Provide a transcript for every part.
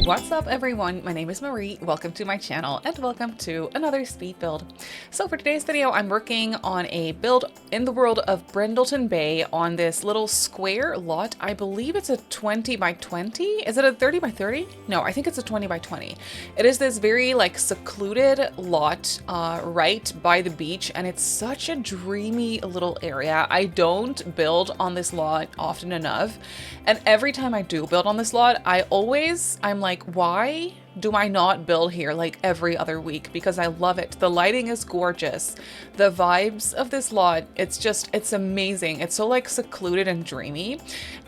What's up everyone, my name is Marie, welcome to my channel and welcome to another speed build. So for today's video I'm working on a build in the world of Brindleton Bay on this little square lot. I believe it's a 20 by 20? Is it a 30 by 30? No, I think it's a 20 by 20. It is this very like secluded lot right by the beach, and it's such a dreamy little area. I don't build on this lot often enough, and every time I do build on this lot I'm like, why do I not build here like every other week? Because I love it. The lighting is gorgeous. The vibes of this lot, it's amazing. It's so like secluded and dreamy.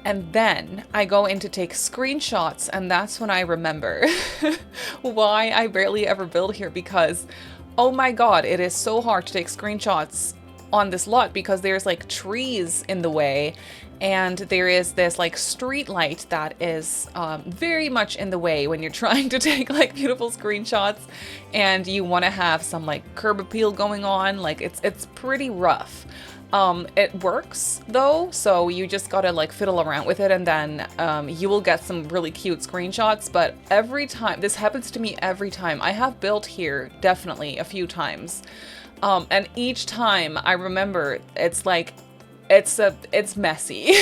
And then I go in to take screenshots, and that's when I remember why I barely ever build here, because oh my god, it is so hard to take screenshots on this lot because there's like trees in the way, and there is this like street light that is very much in the way when you're trying to take like beautiful screenshots and you want to have some like curb appeal going on. Like it's pretty rough. It works though, so you just gotta like fiddle around with it, and then you will get some really cute screenshots. But every time, this happens to me every time. I have built here definitely a few times. And each time I remember it's like, it's messy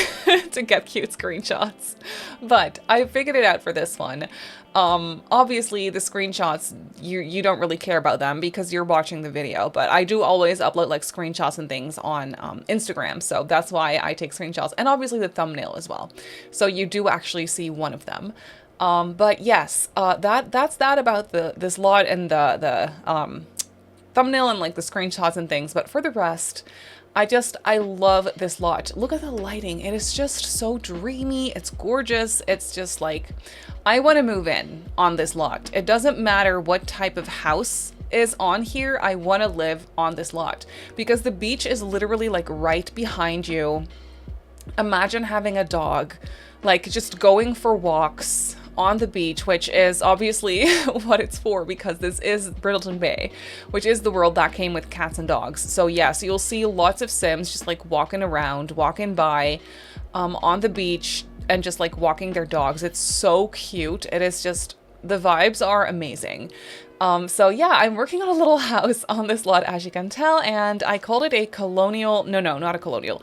to get cute screenshots, but I figured it out for this one. Obviously the screenshots, you don't really care about them because you're watching the video, but I do always upload like screenshots and things on Instagram, so that's why I take screenshots, and obviously the thumbnail as well. So you do actually see one of them. But yes, that's that about this lot and the thumbnail and like the screenshots and things. But for the rest, I love this lot. Look at the lighting. It is just so dreamy. It's gorgeous. It's just like, I want to move in on this lot. It doesn't matter what type of house is on here. I want to live on this lot because the beach is literally like right behind you. Imagine having a dog, like just going for walks on the beach, which is obviously what it's for, because this is Brindleton Bay, which is the world that came with cats and dogs. So yes, you'll see lots of Sims just like walking around, walking by on the beach and just like walking their dogs. It's so cute. It is just, the vibes are amazing. So yeah, I'm working on a little house on this lot, as you can tell, and I called it a colonial, no, not a colonial,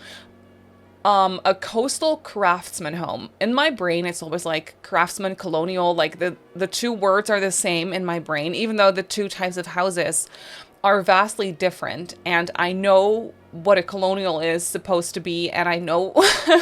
a coastal craftsman home. In my brain, it's always like craftsman, colonial, like the two words are the same in my brain, even though the two types of houses are vastly different. And I know what a colonial is supposed to be, and I know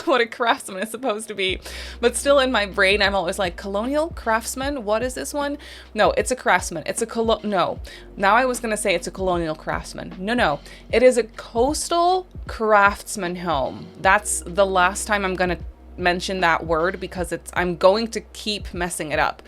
what a craftsman is supposed to be, but still in my brain I'm always like, colonial, craftsman, what is this one? No, it's a craftsman. It's a no, now I was gonna say it's a colonial craftsman. No, it is a coastal craftsman home. That's the last time I'm gonna mention that word because I'm going to keep messing it up.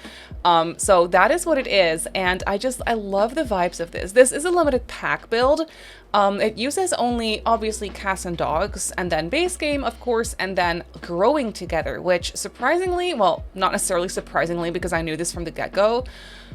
So that is what it is, and I love the vibes of this. This is a limited pack build. It uses only obviously cats and dogs, and then base game of course, and then growing together, which surprisingly, well, not necessarily surprisingly because I knew this from the get-go,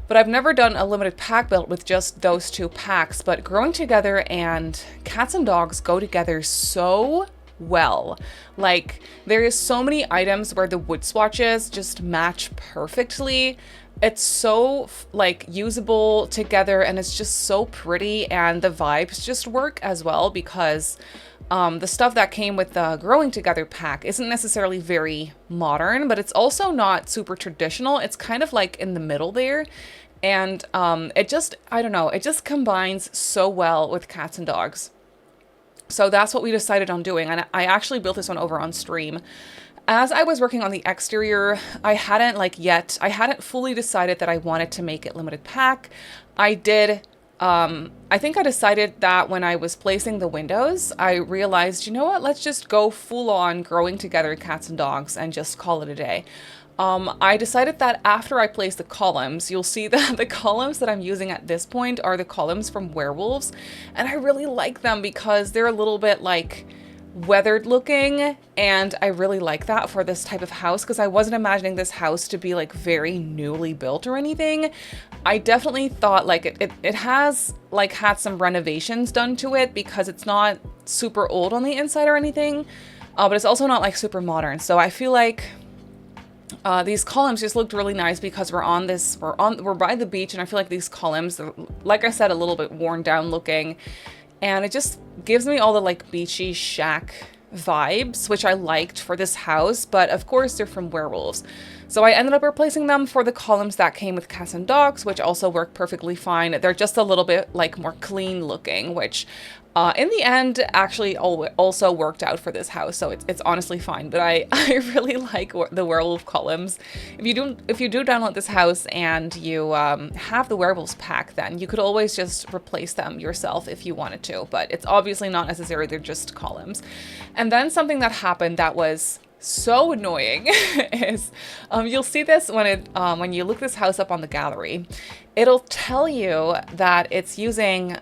but I've never done a limited pack build with just those two packs. But growing together and cats and dogs go together so well. Like, there is so many items where the wood swatches just match perfectly. It's so like usable together, and it's just so pretty, and the vibes just work as well because the stuff that came with the growing together pack isn't necessarily very modern, but it's also not super traditional. It's kind of like in the middle there. And it just, I don't know, it just combines so well with cats and dogs. So that's what we decided on doing, and I actually built this one over on stream. As I was working on the exterior, I hadn't fully decided that I wanted to make it limited pack. I think I decided that when I was placing the windows, I realized, you know what, let's just go full on growing together cats and dogs and just call it a day. I decided that after I place the columns, you'll see that the columns that I'm using at this point are the columns from Werewolves, and I really like them because they're a little bit like weathered looking, and I really like that for this type of house because I wasn't imagining this house to be like very newly built or anything. I definitely thought like it has like had some renovations done to it because it's not super old on the inside or anything, but it's also not like super modern. So I feel like These columns just looked really nice because we're by the beach, and I feel like these columns, like I said, a little bit worn down looking, and it just gives me all the like beachy shack vibes, which I liked for this house, but of course they're from werewolves. So I ended up replacing them for the columns that came with cats and dogs, which also work perfectly fine. They're just a little bit like more clean looking, which in the end actually also worked out for this house. So it's honestly fine, but I really like the werewolf columns. If you do download this house and you have the werewolves pack, then you could always just replace them yourself if you wanted to, but it's obviously not necessary. They're just columns. And then something that happened that was so annoying is you'll see this when you look this house up on the gallery. It'll tell you that it's using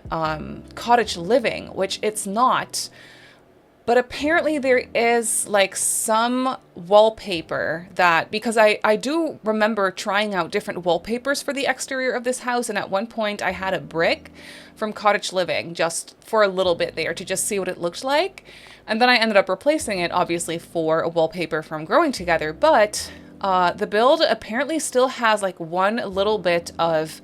cottage living, which it's not. But apparently there is like some wallpaper that, because I do remember trying out different wallpapers for the exterior of this house, and at one point I had a brick from Cottage Living just for a little bit there to just see what it looked like. And then I ended up replacing it, obviously, for a wallpaper from Growing Together. But the build apparently still has like one little bit of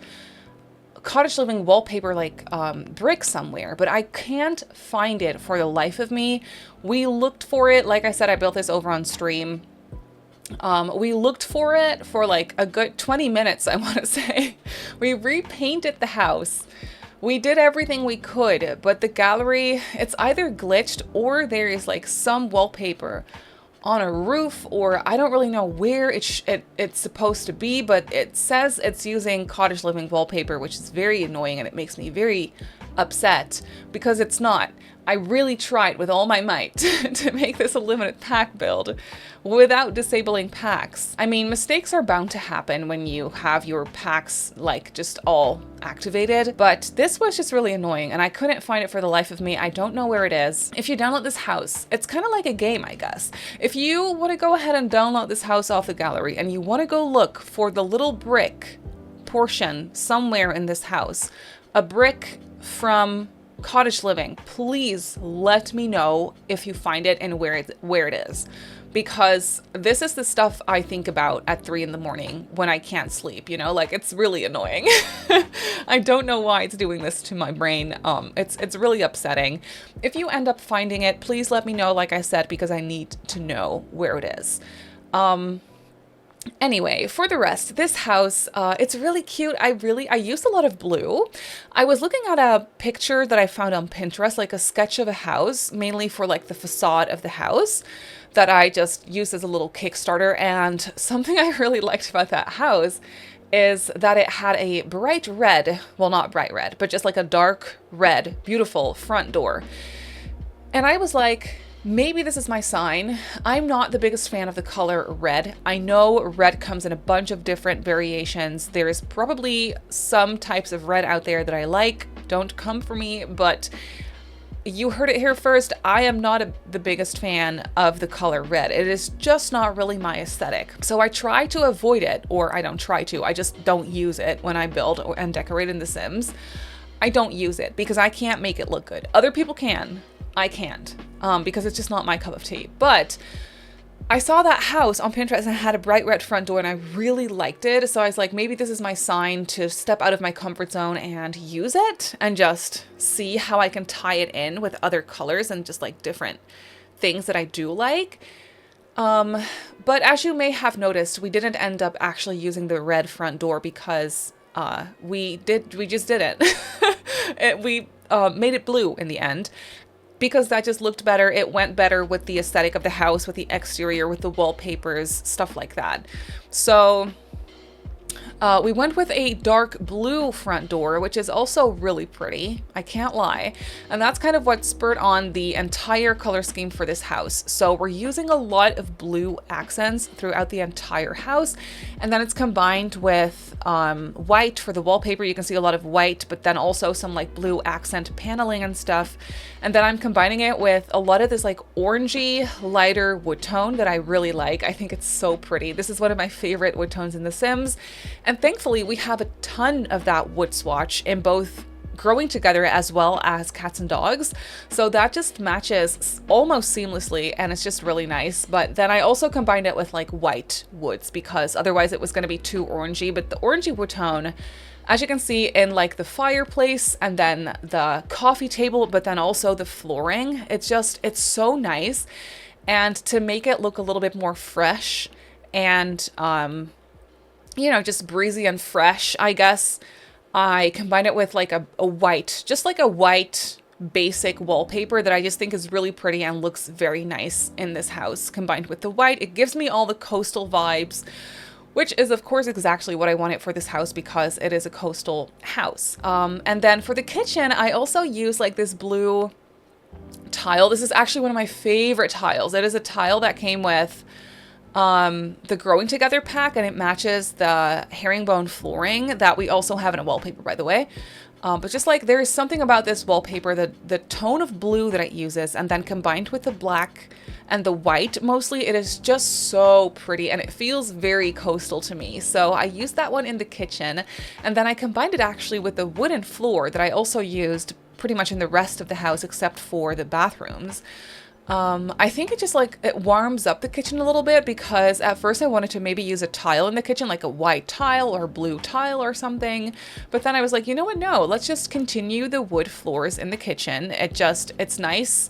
Cottage Living wallpaper, like brick somewhere, but I can't find it for the life of me. We looked for it. Like I said, I built this over on stream. We looked for it for like a good 20 minutes, I want to say. We repainted the house. We did everything we could, but the gallery, it's either glitched or there is like some wallpaper on a roof, or I don't really know where it's supposed to be, but it says it's using Cottage Living wallpaper, which is very annoying, and it makes me very upset because it's not. I really tried with all my might to make this a limited pack build without disabling packs. I mean, mistakes are bound to happen when you have your packs like just all activated, but this was just really annoying and I couldn't find it for the life of me. I don't know where it is. If you download this house, it's kind of like a game, I guess. If you want to go ahead and download this house off the gallery and you want to go look for the little brick portion somewhere in this house, a brick from Cottage Living, please let me know if you find it and where it is, because this is the stuff I think about at 3 in the morning when I can't sleep, you know, like it's really annoying. I don't know why it's doing this to my brain. It's really upsetting. If you end up finding it, please let me know, like I said, because I need to know where it is. Anyway, for the rest, this house, it's really cute. I used a lot of blue. I was looking at a picture that I found on Pinterest, like a sketch of a house, mainly for like the facade of the house, that I just used as a little Kickstarter. And something I really liked about that house is that it had a bright red, well, not bright red, but just like a dark red, beautiful front door. And I was like, maybe this is my sign. I'm not the biggest fan of the color red. I know red comes in a bunch of different variations. There's probably some types of red out there that I like. Don't come for me, but you heard it here first. I am not the biggest fan of the color red. It is just not really my aesthetic. So I try to avoid it, or I don't try to. I just don't use it when I build and decorate in The Sims. I don't use it because I can't make it look good. Other people can. I can't, because it's just not my cup of tea. But I saw that house on Pinterest and it had a bright red front door and I really liked it. So I was like, maybe this is my sign to step out of my comfort zone and use it and just see how I can tie it in with other colors and just like different things that I do like. But as you may have noticed, we didn't end up actually using the red front door because we just didn't. We made it blue in the end, because that just looked better. It went better with the aesthetic of the house, with the exterior, with the wallpapers, stuff like that. So we went with a dark blue front door, which is also really pretty, I can't lie. And that's kind of what spurred on the entire color scheme for this house. So we're using a lot of blue accents throughout the entire house. And then it's combined with white for the wallpaper. You can see a lot of white, but then also some like blue accent paneling and stuff. And then I'm combining it with a lot of this like orangey, lighter wood tone that I really like. I think it's so pretty. This is one of my favorite wood tones in The Sims. And thankfully we have a ton of that wood swatch in both growing together as well as cats and dogs. So that just matches almost seamlessly, and it's just really nice. But then I also combined it with like white woods because otherwise it was going to be too orangey. But the orangey wood tone, as you can see in like the fireplace and then the coffee table, but then also the flooring, it's so nice. And to make it look a little bit more fresh and, you know, just breezy and fresh, I guess, I combine it with like a white, just like a white basic wallpaper that I just think is really pretty and looks very nice in this house. Combined with the white, it gives me all the coastal vibes, which is of course exactly what I wanted for this house because it is a coastal house. And then for the kitchen, I also use like this blue tile. This is actually one of my favorite tiles. It is a tile that came with the Growing Together pack, and it matches the herringbone flooring that we also have in a wallpaper, by the way. But just like there is something about this wallpaper, the tone of blue that it uses, and then combined with the black and the white mostly, it is just so pretty and it feels very coastal to me. So I used that one in the kitchen, and then I combined it actually with the wooden floor that I also used pretty much in the rest of the house except for the bathrooms. I think it just like, it warms up the kitchen a little bit because at first I wanted to maybe use a tile in the kitchen, like a white tile or blue tile or something. But then I was like, you know what? No, let's just continue the wood floors in the kitchen. It's nice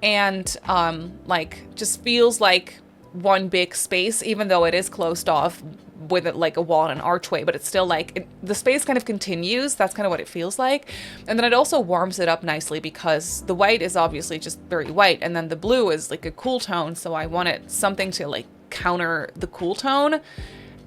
and, like just feels like one big space, even though it is closed off with like a wall and an archway, but it's still like the space kind of continues. That's kind of what it feels like. And then it also warms it up nicely because the white is obviously just very white, and then the blue is like a cool tone, so I wanted something to like counter the cool tone.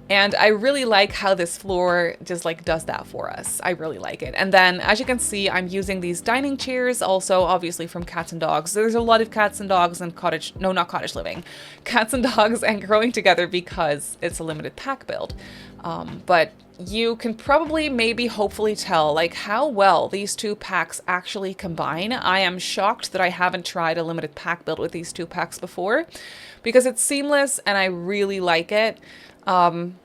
And I really like how this floor just like does that for us. I really like it. And then as you can see, I'm using these dining chairs also obviously from Cats and Dogs. There's a lot of cats and dogs and not cottage living, cats and dogs and Growing Together because it's a limited pack build. But you can probably maybe hopefully tell like how well these two packs actually combine. I am shocked that I haven't tried a limited pack build with these two packs before because it's seamless and I really like it. And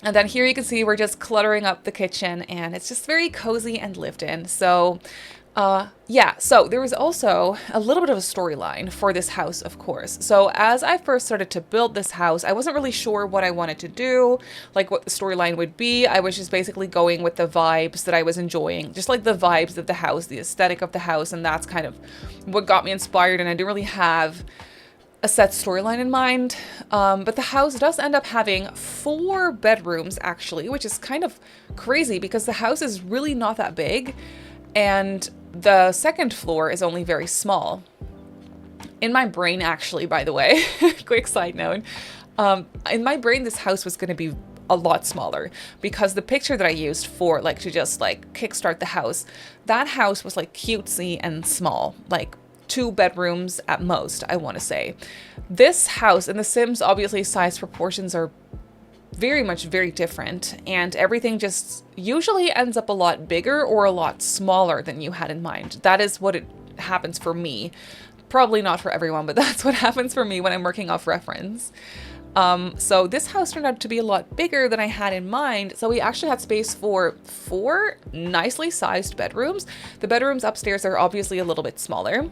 then here you can see we're just cluttering up the kitchen and it's just very cozy and lived in. So yeah, so there was also a little bit of a storyline for this house, of course. So as I first started to build this house, I wasn't really sure what I wanted to do, like what the storyline would be. I was just basically going with the vibes that I was enjoying, just like the vibes of the house, the aesthetic of the house, and that's kind of what got me inspired, and I didn't really have a set storyline in mind, but the house does end up having 4 bedrooms actually, which is kind of crazy because the house is really not that big and the second floor is only very small. In my brain actually, by the way, quick side note, in my brain this house was going to be a lot smaller because the picture that I used for like to just like kickstart the house, that house was like cutesy and small, like 2 bedrooms at most, I want to say. This house in The Sims, obviously size proportions are very different, and everything just usually ends up a lot bigger or a lot smaller than you had in mind. That is what it happens for me. Probably not for everyone, but that's what happens for me when I'm working off reference. So this house turned out to be a lot bigger than I had in mind. So we actually had space for 4 nicely sized bedrooms. The bedrooms upstairs are obviously a little bit smaller.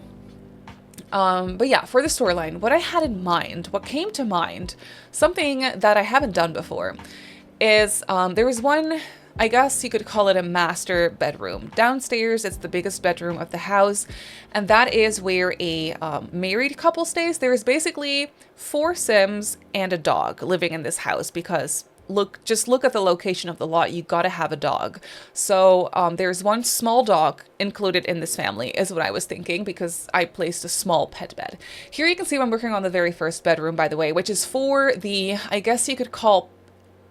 But yeah, for the storyline, what I had in mind, what came to mind, something that I haven't done before, is there was one, I guess you could call it a master bedroom. Downstairs, it's the biggest bedroom of the house, and that is where a married couple stays. There is basically 4 Sims and a dog living in this house because just look at the location of the lot. You gotta have a dog. So there's one small dog included in this family is what I was thinking because I placed a small pet bed. Here you can see I'm working on the very first bedroom, by the way, which is for the, I guess you could call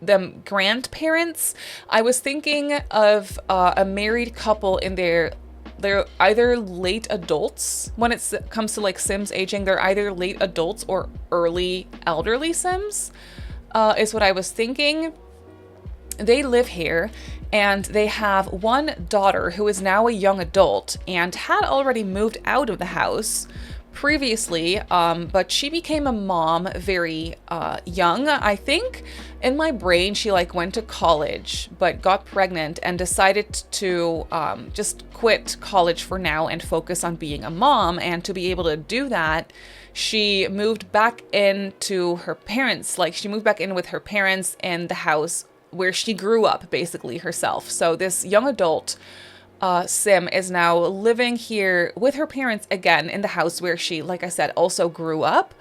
them grandparents. I was thinking of a married couple in they're either late adults. When it comes to like Sims aging, they're either late adults or early elderly Sims. Is what I was thinking. They live here and they have one daughter who is now a young adult and had already moved out of the house previously, but she became a mom very young. I think in my brain she like went to college but got pregnant and decided to just quit college for now and focus on being a mom. And to be able to do that, she moved back into her parents, like she moved back in with her parents in the house where she grew up basically herself. So this young adult Sim is now living here with her parents again in the house where she, like I said, also grew up.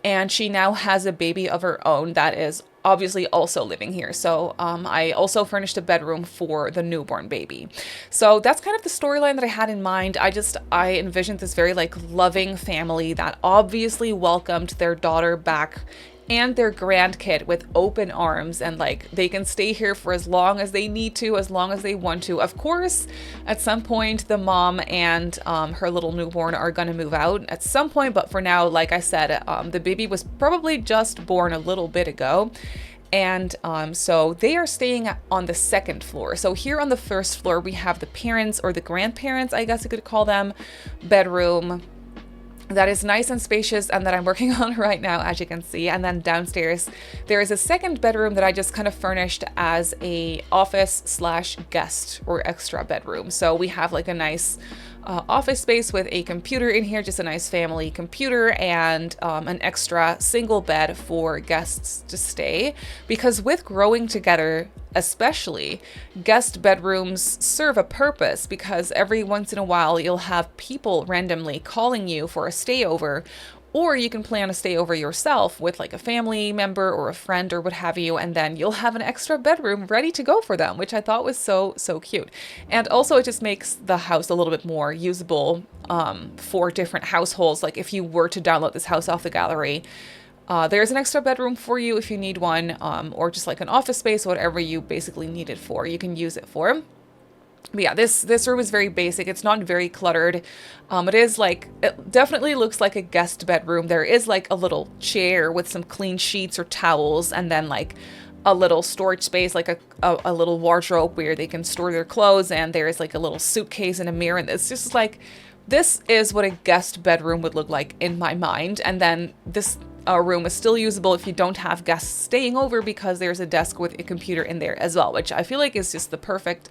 And she now has a baby of her own that is obviously also living here. So I also furnished a bedroom for the newborn baby. So that's kind of the storyline that I had in mind. I envisioned this very like loving family that obviously welcomed their daughter back and their grandkid with open arms, and like they can stay here for as long as they need to, as long as they want to. Of course, at some point the mom and her little newborn are gonna move out at some point, but for now, like I said, the baby was probably just born a little bit ago. And so they are staying on the second floor. So here on the first floor, we have the parents, or the grandparents, I guess you could call them, bedroom that is nice and spacious and that I'm working on right now, as you can see. And then downstairs there is a second bedroom that I just kind of furnished as a office slash guest or extra bedroom. So we have like a nice office space with a computer in here, just a nice family computer, and an extra single bed for guests to stay. Because with growing together, especially, guest bedrooms serve a purpose, because every once in a while you'll have people randomly calling you for a stayover, or you can plan a stayover yourself with like a family member or a friend or what have you, and then you'll have an extra bedroom ready to go for them, which I thought was so cute. And also it just makes the house a little bit more usable for different households. Like if you were to download this house off the gallery, there's an extra bedroom for you if you need one, or just like an office space, whatever you basically need it for, you can use it for. But yeah, this room is very basic. It's not very cluttered. It is like, it definitely looks like a guest bedroom. There is like a little chair with some clean sheets or towels, and then like a little storage space, like a little wardrobe where they can store their clothes, and there is like a little suitcase and a mirror, and it's just like, this is what a guest bedroom would look like in my mind. And then this room is still usable if you don't have guests staying over, because there's a desk with a computer in there as well, which I feel like is just the perfect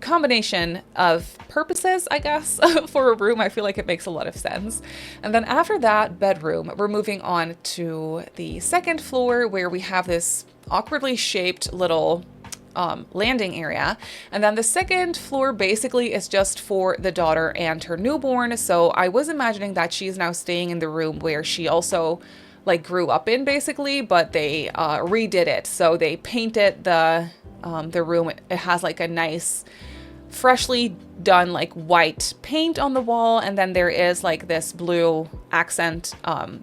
combination of purposes, I guess, for a room. I feel like it makes a lot of sense. And then after that bedroom, we're moving on to the second floor, where we have this awkwardly shaped little landing area. And then the second floor basically is just for the daughter and her newborn. So I was imagining that she's now staying in the room where she also like grew up in, basically, but they redid it. So they painted the room. It has like a nice freshly done like white paint on the wall, and then there is like this blue accent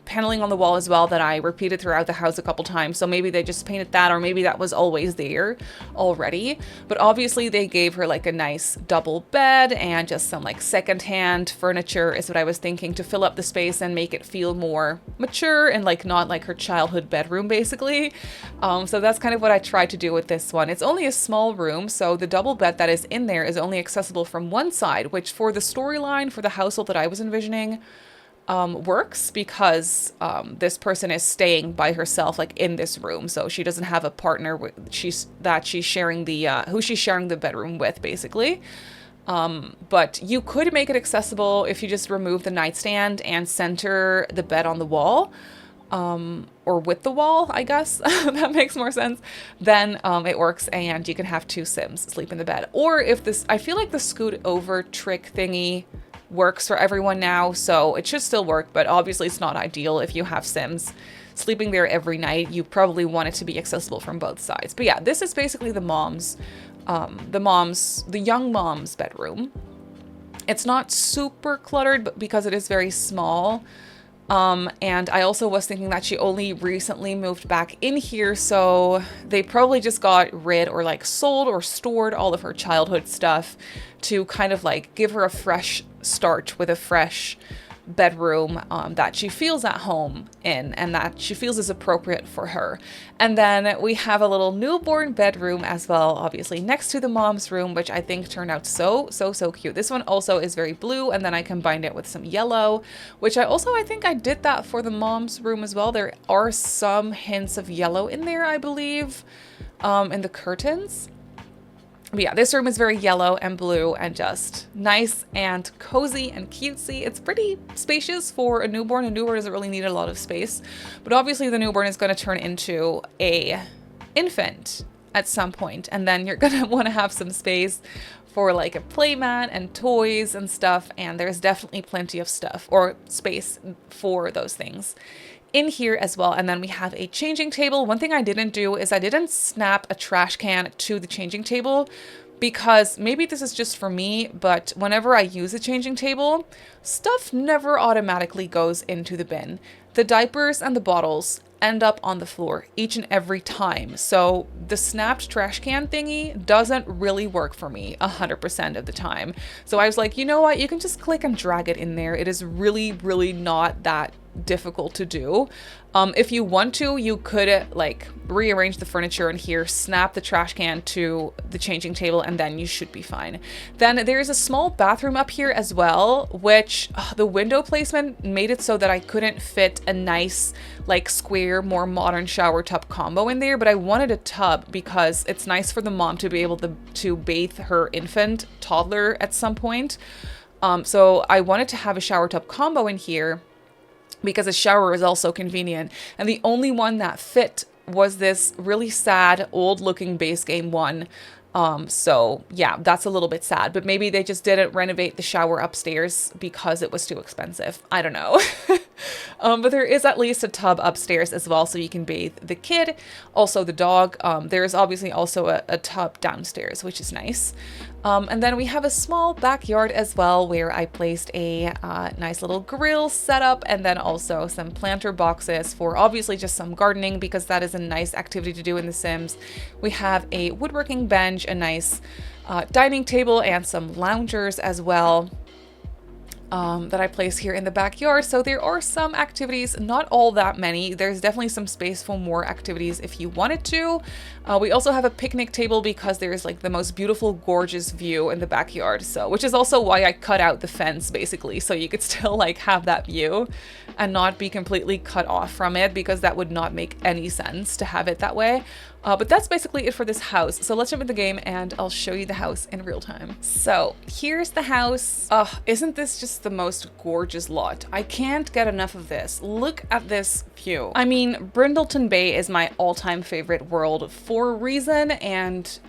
paneling on the wall as well that I repeated throughout the house a couple times. So maybe they just painted that, or maybe that was always there already. But obviously they gave her like a nice double bed and just some like secondhand furniture is what I was thinking, to fill up the space and make it feel more mature and like not like her childhood bedroom, basically. So that's kind of what I tried to do with this one. It's only a small room, so the double bed that is in there is only accessible from one side, which for the storyline, for the household that I was envisioning, works, because this person is staying by herself, like in this room, so she doesn't have a partner she's sharing the who she's sharing the bedroom with, basically. But you could make it accessible if you just remove the nightstand and center the bed on the wall, or with the wall, I guess. That makes more sense. Then it works, and you can have two Sims sleep in the bed. Or if this, I feel like the scoot over trick thingy works for everyone now, so it should still work, but obviously it's not ideal if you have Sims sleeping there every night. You probably want it to be accessible from both sides. But yeah, this is basically the young mom's bedroom. It's not super cluttered, but because it is very small. And I also was thinking that she only recently moved back in here, so they probably just got rid or like sold or stored all of her childhood stuff to kind of like give her a fresh start with a fresh bedroom that she feels at home in and that she feels is appropriate for her. And then we have a little newborn bedroom as well, obviously next to the mom's room, which I think turned out so cute. This one also is very blue, and then I combined it with some yellow, which I think I did that for the mom's room as well. There are some hints of yellow in there, I believe, in the curtains. But yeah, this room is very yellow and blue and just nice and cozy and cutesy. It's pretty spacious for a newborn. A newborn doesn't really need a lot of space, but obviously the newborn is going to turn into a infant at some point, and then you're going to want to have some space for like a playmat and toys and stuff, and there's definitely plenty of stuff or space for those things in here as well. And then we have a changing table. One thing I didn't do is I didn't snap a trash can to the changing table, because maybe this is just for me, but whenever I use a changing table, stuff never automatically goes into the bin. The diapers and the bottles end up on the floor each and every time. So the snapped trash can thingy doesn't really work for me 100% of the time. So I was like, you know what? You can just click and drag it in there. It is really not that difficult to do. If you want to, you could like rearrange the furniture in here, snap the trash can to the changing table, and then you should be fine. Then there's a small bathroom up here as well, which the window placement made it so that I couldn't fit a nice like square, more modern shower tub combo in there, but I wanted a tub because it's nice for the mom to be able to bathe her infant toddler at some point. So I wanted to have a shower tub combo in here, because a shower is also convenient. And the only one that fit was this really sad old looking base game one. So yeah, that's a little bit sad, but maybe they just didn't renovate the shower upstairs because it was too expensive. I don't know. But there is at least a tub upstairs as well, so you can bathe the kid, also the dog. There's obviously also a tub downstairs, which is nice. And then we have a small backyard as well, where I placed a nice little grill setup, and then also some planter boxes for obviously just some gardening, because that is a nice activity to do in The Sims. We have a woodworking bench, a nice dining table, and some loungers as well. That I place here in the backyard. So there are some activities, not all that many. There's definitely some space for more activities if you wanted to. We also have a picnic table because there's like the most beautiful, gorgeous view in the backyard. So, which is also why I cut out the fence basically, so you could still like have that view and not be completely cut off from it, because that would not make any sense to have it that way. But that's basically it for this house. So let's jump in the game and I'll show you the house in real time. So here's the house. Isn't this just the most gorgeous lot? I can't get enough of this. Look at this view. I mean, Brindleton Bay is my all-time favorite world for a reason, and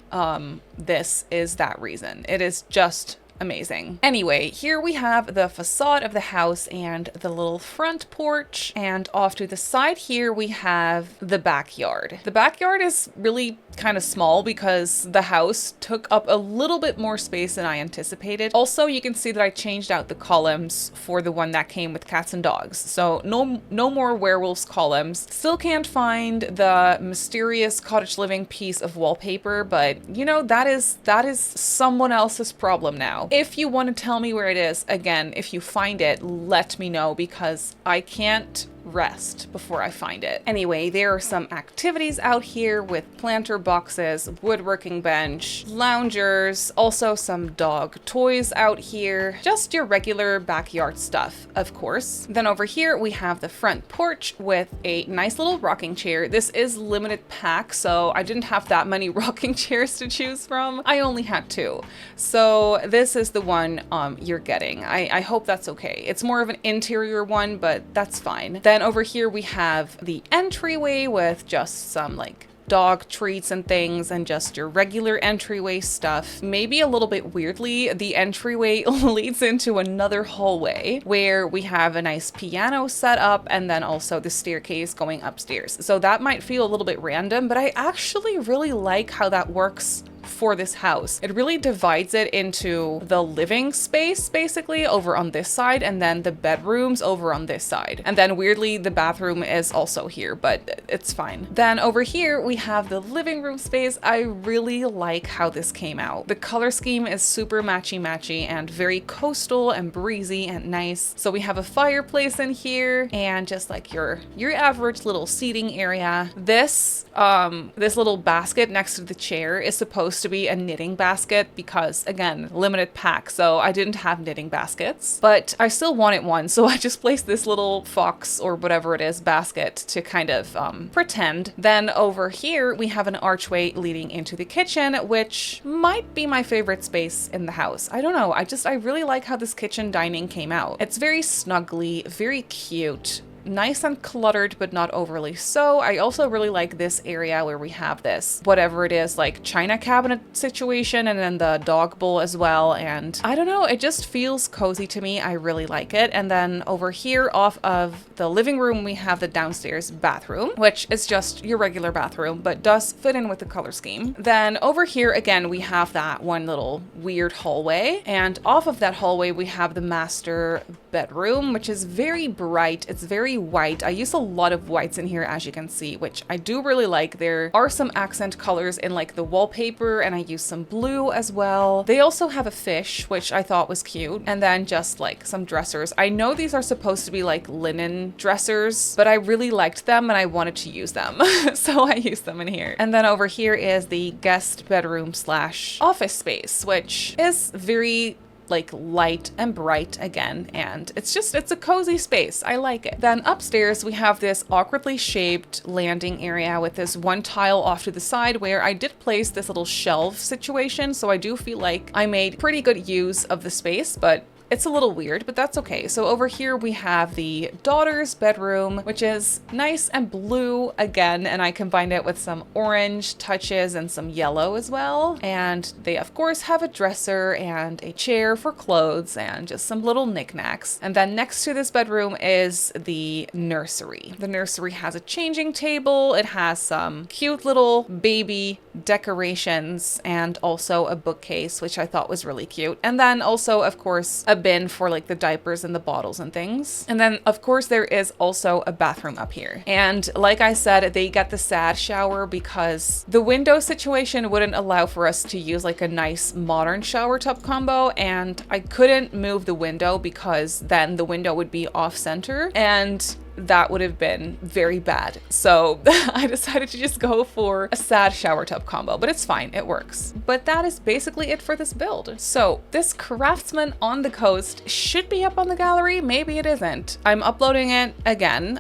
this is that reason. It is just amazing. Anyway, here we have the facade of the house and the little front porch, and off to the side here we have the backyard. The backyard is really kind of small because the house took up a little bit more space than I anticipated. Also, you can see that I changed out the columns for the one that came with cats and dogs. So no more werewolves columns. Still can't find the mysterious cottage living piece of wallpaper, but you know, that is someone else's problem now. If you want to tell me where it is, again, if you find it, let me know, because I can't rest before I find it. Anyway, there are some activities out here with planter boxes, woodworking bench, loungers, also some dog toys out here, just your regular backyard stuff, of course. Then over here we have the front porch with a nice little rocking chair. This is limited pack, so I didn't have that many rocking chairs to choose from. I only had 2. So this is the one you're getting. I hope that's okay. It's more of an interior one, but that's fine. Then over here we have the entryway with just some like dog treats and things, and just your regular entryway stuff. Maybe a little bit weirdly, the entryway leads into another hallway where we have a nice piano set up, and then also the staircase going upstairs. So that might feel a little bit random, but I actually really like how that works for this house. It really divides it into the living space basically over on this side, and then the bedrooms over on this side. And then weirdly, the bathroom is also here, but it's fine. Then over here, we have the living room space. I really like how this came out. The color scheme is super matchy-matchy and very coastal and breezy and nice. So we have a fireplace in here and just like your average little seating area. This little basket next to the chair is supposed to be a knitting basket because, again, limited pack, so I didn't have knitting baskets, but I still wanted one, so I just placed this little fox or whatever it is basket to kind of pretend. Then over here we have an archway leading into the kitchen, which might be my favorite space in the house. I don't know, I really like how this kitchen dining came out. It's very snuggly, very cute, nice and cluttered, but not overly so. I also really like this area where we have this, whatever it is, like china cabinet situation, and then the dog bowl as well. And I don't know, it just feels cozy to me. I really like it. And then over here off of the living room, we have the downstairs bathroom, which is just your regular bathroom, but does fit in with the color scheme. Then over here, again, we have that one little weird hallway. And off of that hallway, we have the master bedroom, which is very bright. It's very white. I use a lot of whites in here, as you can see, which I do really like. There are some accent colors in like the wallpaper, and I use some blue as well. They also have a fish, which I thought was cute, and then just like some dressers. I know these are supposed to be like linen dressers, but I really liked them and I wanted to use them. So I used them in here. And then over here is the guest bedroom slash office space, which is very like light and bright again, and it's a cozy space. I like it. Then upstairs we have this awkwardly shaped landing area with this one tile off to the side where I did place this little shelf situation, so I do feel like I made pretty good use of the space, but it's a little weird, but that's okay. So over here we have the daughter's bedroom, which is nice and blue again, and I combined it with some orange touches and some yellow as well. And they of course have a dresser and a chair for clothes and just some little knickknacks. And then next to this bedroom is the nursery. The nursery has a changing table. It has some cute little baby decorations and also a bookcase, which I thought was really cute. And then also, of course, a bin for like the diapers and the bottles and things. And then of course there is also a bathroom up here. And like I said, they get the sad shower because the window situation wouldn't allow for us to use like a nice modern shower tub combo, and I couldn't move the window because then the window would be off center and that would have been very bad. So I decided to just go for a sad shower tub combo, but it's fine, it works. But that is basically it for this build. So this Craftsman on the coast should be up on the gallery. Maybe it isn't. I'm uploading it again.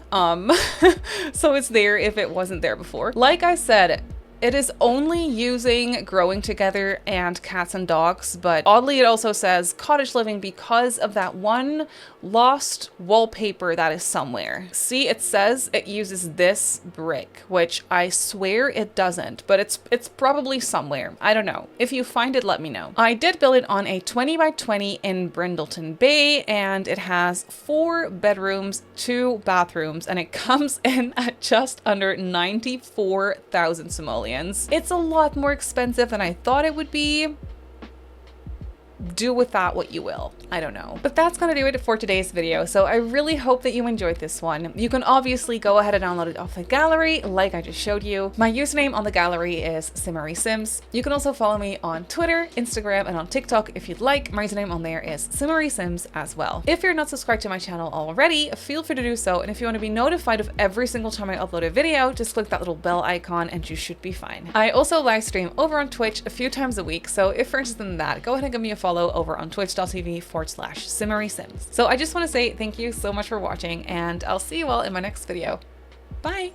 So it's there if it wasn't there before. Like I said, it is only using Growing Together and Cats and Dogs, but oddly it also says cottage living because of that one lost wallpaper that is somewhere. See, it says it uses this brick, which I swear it doesn't, but it's probably somewhere. I don't know. If you find it, let me know. I did build it on a 20 by 20 in Brindleton Bay, and it has 4 bedrooms, 2 bathrooms, and it comes in at just under 94,000 simoleons. It's a lot more expensive than I thought it would be. Do with that what you will. I don't know. But that's gonna do it for today's video. So I really hope that you enjoyed this one. You can obviously go ahead and download it off the gallery like I just showed you. My username on the gallery is Simmary Sims. You can also follow me on Twitter, Instagram, and on TikTok if you'd like. My username on there is Simmary Sims as well. If you're not subscribed to my channel already, feel free to do so. And if you want to be notified of every single time I upload a video, just click that little bell icon and you should be fine. I also live stream over on Twitch a few times a week. So if you're interested in that, go ahead and give me a follow over on twitch.tv/SimmarySims. So I just want to say thank you so much for watching, and I'll see you all in my next video. Bye!